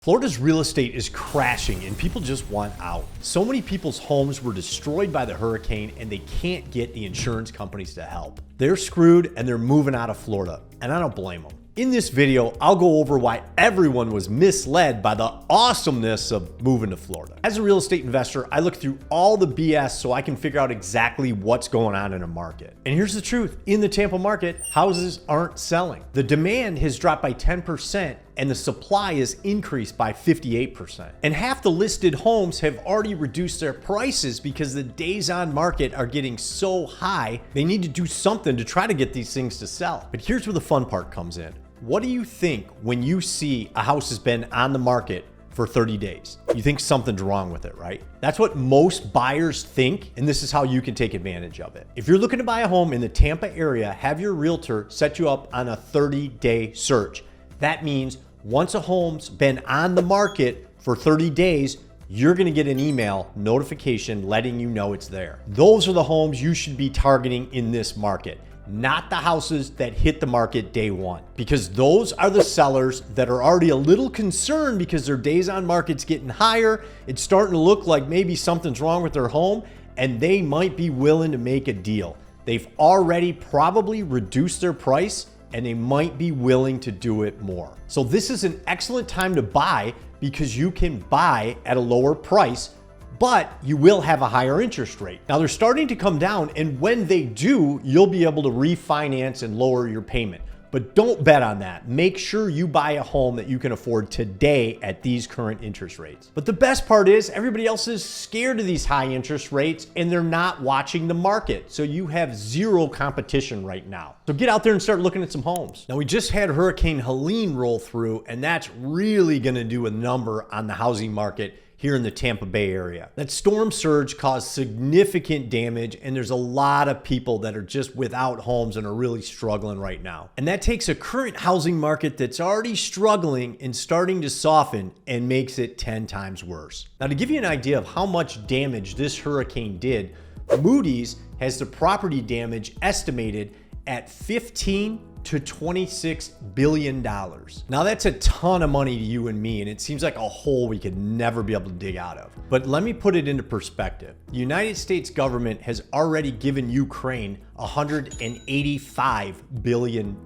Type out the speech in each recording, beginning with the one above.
Florida's real estate is crashing and people just want out. So many people's homes were destroyed by the hurricane and they can't get the insurance companies to help. They're screwed and they're moving out of Florida, and I don't blame them. In this video, I'll go over why everyone was misled by the awesomeness of moving to Florida. As a real estate investor, I look through all the BS so I can figure out exactly what's going on in a market. And here's the truth. In the Tampa market, houses aren't selling. The demand has dropped by 10% and the supply is increased by 58%. And half the listed homes have already reduced their prices because the days on market are getting so high, they need to do something to try to get these things to sell. But here's where the fun part comes in. What do you think when you see a house has been on the market for 30 days? You think something's wrong with it, right? That's what most buyers think, and this is how you can take advantage of it. If you're looking to buy a home in the Tampa area, have your realtor set you up on a 30-day search. That means once a home's been on the market for 30 days, you're gonna get an email notification letting you know it's there. Those are the homes you should be targeting in this market, not the houses that hit the market day one, because those are the sellers that are already a little concerned because their days on market's getting higher. It's starting to look like maybe something's wrong with their home and they might be willing to make a deal. They've already probably reduced their price and they might be willing to do it more. So this is an excellent time to buy because you can buy at a lower price, but you will have a higher interest rate. Now they're starting to come down, and when they do, you'll be able to refinance and lower your payment. But don't bet on that. Make sure you buy a home that you can afford today at these current interest rates. But the best part is everybody else is scared of these high interest rates and they're not watching the market. So you have zero competition right now. So get out there and start looking at some homes. Now we just had Hurricane Helene roll through, and that's really gonna do a number on the housing market here in the Tampa Bay area. That storm surge caused significant damage, and there's a lot of people that are just without homes and are really struggling right now. And that takes a current housing market that's already struggling and starting to soften and makes it 10 times worse. Now to give you an idea of how much damage this hurricane did, Moody's has the property damage estimated at $15 to $26 billion. Now that's a ton of money to you and me, and it seems like a hole we could never be able to dig out of. But let me put it into perspective. The United States government has already given Ukraine $185 billion.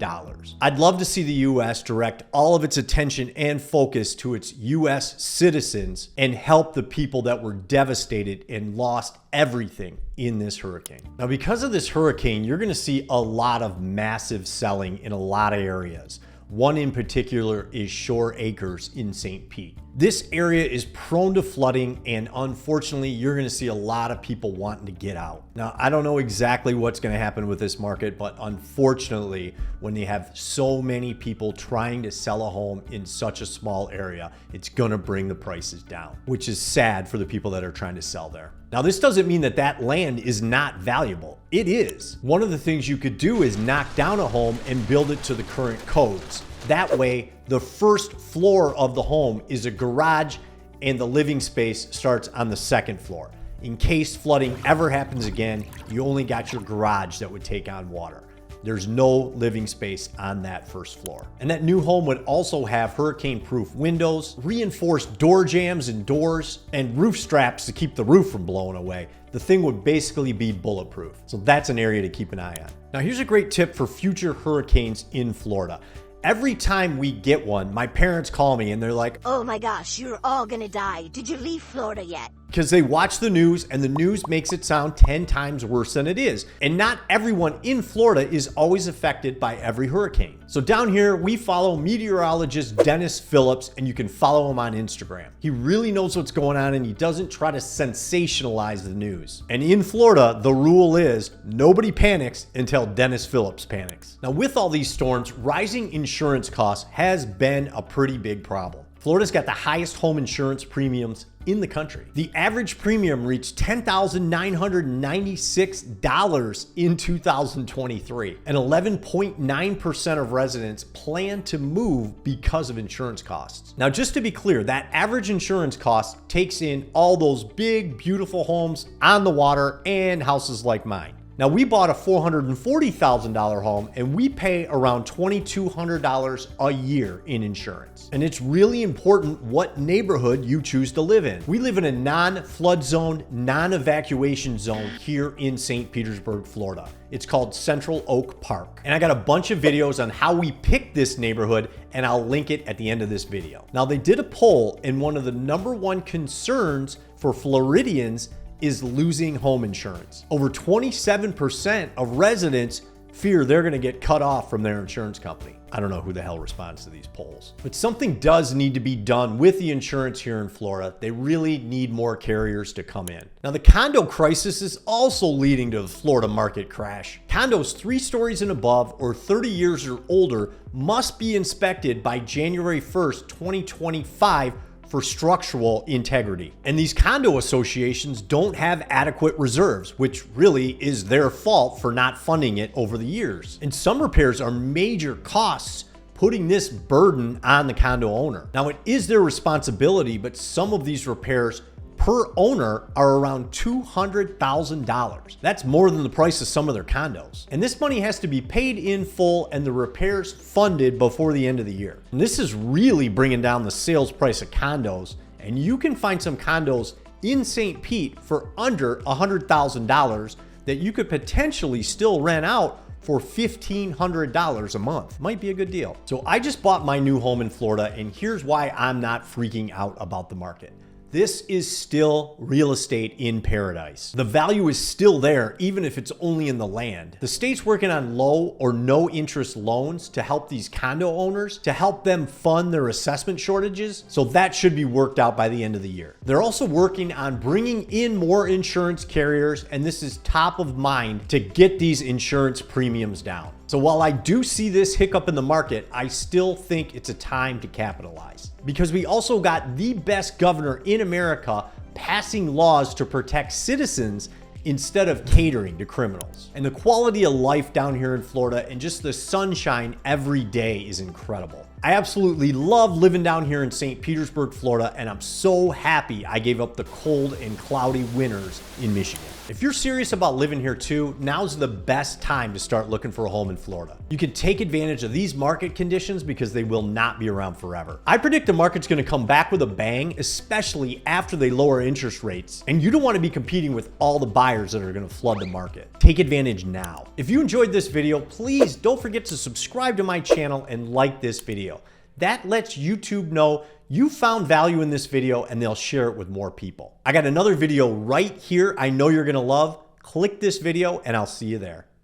I'd love to see the US direct all of its attention and focus to its US citizens and help the people that were devastated and lost everything in this hurricane. Now, because of this hurricane, you're gonna see a lot of massive selling in a lot of areas. One in particular is Shore Acres in St. Pete. This area is prone to flooding, and unfortunately, you're gonna see a lot of people wanting to get out. Now, I don't know exactly what's gonna happen with this market, but unfortunately, when they have so many people trying to sell a home in such a small area, it's gonna bring the prices down, which is sad for the people that are trying to sell there. Now, this doesn't mean that that land is not valuable. It is. One of the things you could do is knock down a home and build it to the current codes. That way, the first floor of the home is a garage and the living space starts on the second floor. In case flooding ever happens again, you only got your garage that would take on water. There's no living space on that first floor. And that new home would also have hurricane-proof windows, reinforced door jambs and doors, and roof straps to keep the roof from blowing away. The thing would basically be bulletproof. So that's an area to keep an eye on. Now here's a great tip for future hurricanes in Florida. Every time we get one, my parents call me and they're like, "Oh my gosh, you're all gonna die. Did you leave Florida yet?" Because they watch the news and the news makes it sound 10 times worse than it is. And not everyone in Florida is always affected by every hurricane. So down here, we follow meteorologist Dennis Phillips, and you can follow him on Instagram. He really knows what's going on and he doesn't try to sensationalize the news. And in Florida, the rule is nobody panics until Dennis Phillips panics. Now with all these storms, rising insurance costs has been a pretty big problem. Florida's got the highest home insurance premiums in the country. The average premium reached $10,996 in 2023, and 11.9% of residents plan to move because of insurance costs. Now, just to be clear, that average insurance cost takes in all those big, beautiful homes on the water and houses like mine. Now, we bought a $440,000 home and we pay around $2,200 a year in insurance. And it's really important what neighborhood you choose to live in. We live in a non-flood zone, non-evacuation zone here in St. Petersburg, Florida. It's called Central Oak Park. And I got a bunch of videos on how we picked this neighborhood, and I'll link it at the end of this video. Now, they did a poll, and one of the #1 concerns for Floridians is losing home insurance. Over 27% of residents fear they're gonna get cut off from their insurance company. I don't know who the hell responds to these polls. But something does need to be done with the insurance here in Florida. They really need more carriers to come in. Now, the condo crisis is also leading to the Florida market crash. Condos 3 stories and above or 30 years or older must be inspected by January 1st, 2025 for structural integrity. And these condo associations don't have adequate reserves, which really is their fault for not funding it over the years. And some repairs are major costs, putting this burden on the condo owner. Now, it is their responsibility, but some of these repairs per owner are around $200,000. That's more than the price of some of their condos. And this money has to be paid in full and the repairs funded before the end of the year. And this is really bringing down the sales price of condos. And you can find some condos in St. Pete for under $100,000 that you could potentially still rent out for $1,500 a month. Might be a good deal. So I just bought my new home in Florida, and here's why I'm not freaking out about the market. This is still real estate in paradise. The value is still there, even if it's only in the land. The state's working on low or no interest loans to help these condo owners, to help them fund their assessment shortages. So that should be worked out by the end of the year. They're also working on bringing in more insurance carriers, and this is top of mind to get these insurance premiums down. So while I do see this hiccup in the market, I still think it's a time to capitalize. Because we also got the best governor in America passing laws to protect citizens instead of catering to criminals. And the quality of life down here in Florida and just the sunshine every day is incredible. I absolutely love living down here in St. Petersburg, Florida, and I'm so happy I gave up the cold and cloudy winters in Michigan. If you're serious about living here too, now's the best time to start looking for a home in Florida. You can take advantage of these market conditions because they will not be around forever. I predict the market's gonna come back with a bang, especially after they lower interest rates. And you don't wanna be competing with all the buyers that are gonna flood the market. Take advantage now. If you enjoyed this video, please don't forget to subscribe to my channel and like this video. That lets YouTube know you found value in this video and they'll share it with more people. I got another video right here I know you're gonna love. Click this video and I'll see you there.